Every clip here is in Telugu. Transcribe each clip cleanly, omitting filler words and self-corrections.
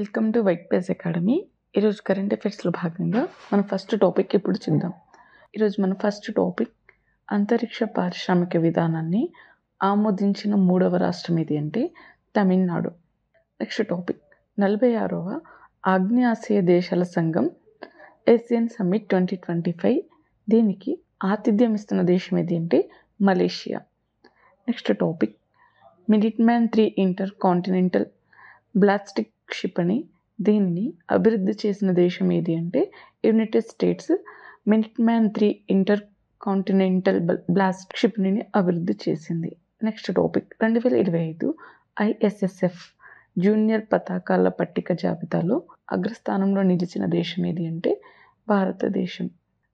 Welcome to white page academy. ఈరోజు కరెంట్ అఫైర్స్లో భాగంగా మన ఫస్ట్ టాపిక్ ఇప్పుడు చూద్దాం. ఈరోజు మన ఫస్ట్ టాపిక్ అంతరిక్ష పారిశ్రామిక విధానాన్ని ఆమోదించిన 3వ రాష్ట్రం ఏది అంటే తమిళనాడు. నెక్స్ట్ టాపిక్ 46వ ఆగ్నేయాసియా దేశాల సంఘం ఏసియన్ సమ్మిట్ 2025 దీనికి ఆతిథ్యం ఇస్తున్న దేశం ఏది అంటే Malaysia. Next topic Minuteman 3 intercontinental ballistic క్షిపణి దీనిని అభివృద్ధి చేసిన దేశం ఏది అంటే United States Minuteman 3 intercontinental ballistic క్షిపణిని అభివృద్ధి చేసింది. నెక్స్ట్ టాపిక్ 2025 ISSF జూనియర్ పతాకాల పట్టిక జాబితాలో అగ్రస్థానంలో నిలిచిన దేశం ఏది అంటే భారతదేశం.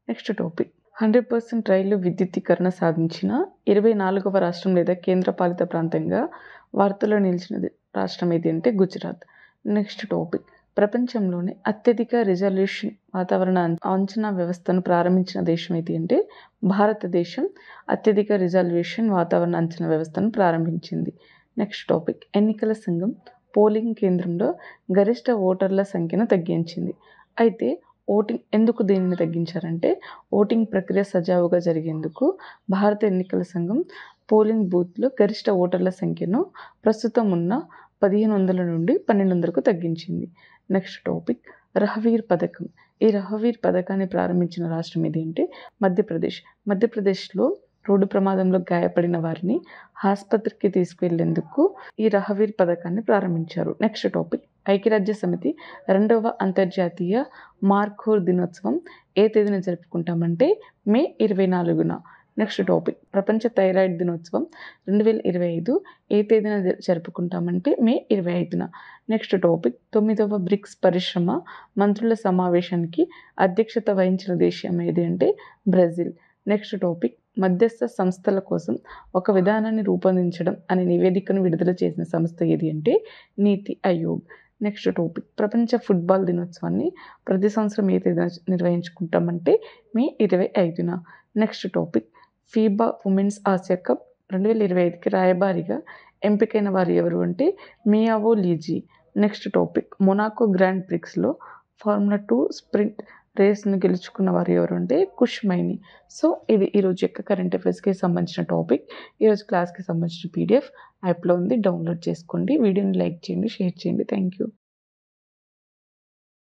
నెక్స్ట్ టాపిక్ 100% రైలు విద్యుత్తీకరణ సాధించిన 24వ రాష్ట్రం లేదా కేంద్రపాలిత ప్రాంతంగా వార్తల్లో నిలిచిన రాష్ట్రం ఏది అంటే గుజరాత్. నెక్స్ట్ టాపిక్ ప్రపంచంలోనే అత్యధిక రిజల్యూషన్ వాతావరణ అంచనా వ్యవస్థను ప్రారంభించిన దేశం ఏది అంటే భారతదేశం అత్యధిక రిజల్యూషన్ వాతావరణ అంచనా వ్యవస్థను ప్రారంభించింది. నెక్స్ట్ టాపిక్ ఎన్నికల సంఘం పోలింగ్ కేంద్రంలో గరిష్ట ఓటర్ల సంఖ్యను తగ్గించింది. అయితే ఓటింగ్ ఎందుకు దీనిని తగ్గించారంటే ఓటింగ్ ప్రక్రియ సజావుగా జరిగేందుకు భారత ఎన్నికల సంఘం పోలింగ్ బూత్లో గరిష్ట ఓటర్ల సంఖ్యను ప్రస్తుతం ఉన్న 1500 నుండి 1200కు తగ్గించింది. నెక్స్ట్ టాపిక్ రహవీర్ పథకం. ఈ రహవీర్ పథకాన్ని ప్రారంభించిన రాష్ట్రం ఏది అంటే మధ్యప్రదేశ్లో రోడ్డు ప్రమాదంలో గాయపడిన వారిని ఆసుపత్రికి తీసుకువెళ్లేందుకు ఈ రహవీర్ పథకాన్ని ప్రారంభించారు. నెక్స్ట్ టాపిక్ ఐక్యరాజ్య సమితి 2వ అంతర్జాతీయ మార్కోర్ దినోత్సవం ఏ తేదీన జరుపుకుంటామంటే మే 24న. నెక్స్ట్ టాపిక్ ప్రపంచ థైరాయిడ్ దినోత్సవం 2025 ఏ తేదీన జరుపుకుంటామంటే మే 25న. నెక్స్ట్ టాపిక్ 9వ బ్రిక్స్ పరిశ్రమ మంత్రుల సమావేశానికి అధ్యక్షత వహించిన దేశం ఏది అంటే బ్రెజిల్. నెక్స్ట్ టాపిక్ మధ్యస్థ సంస్థల కోసం ఒక విధానాన్ని రూపొందించడం అనే నివేదికను విడుదల చేసిన సంస్థ ఏది అంటే నీతి ఆయోగ్. నెక్స్ట్ టాపిక్ ప్రపంచ ఫుట్బాల్ దినోత్సవాన్ని ప్రతి సంవత్సరం ఏ తేదీన నిర్వహించుకుంటామంటే మే 25న. Next topic FIBA women's Asia Cup 2025కి రాయబారిగా ఎంపికైన వారు ఎవరు అంటే Miao Lijie. Next topic Monaco Grand ప్రిక్స్లో ఫార్ములా 2 స్ప్రింట్ రేస్ను గెలుచుకున్న వారు ఎవరు అంటే కుష్ మైని. సో ఇది ఈరోజు యొక్క కరెంట్ అఫైర్స్కి సంబంధించిన టాపిక్. ఈరోజు క్లాస్కి సంబంధించిన PDF యాప్లో ఉంది, డౌన్లోడ్ చేసుకోండి. వీడియోని లైక్ చేయండి, షేర్ చేయండి. Thank you.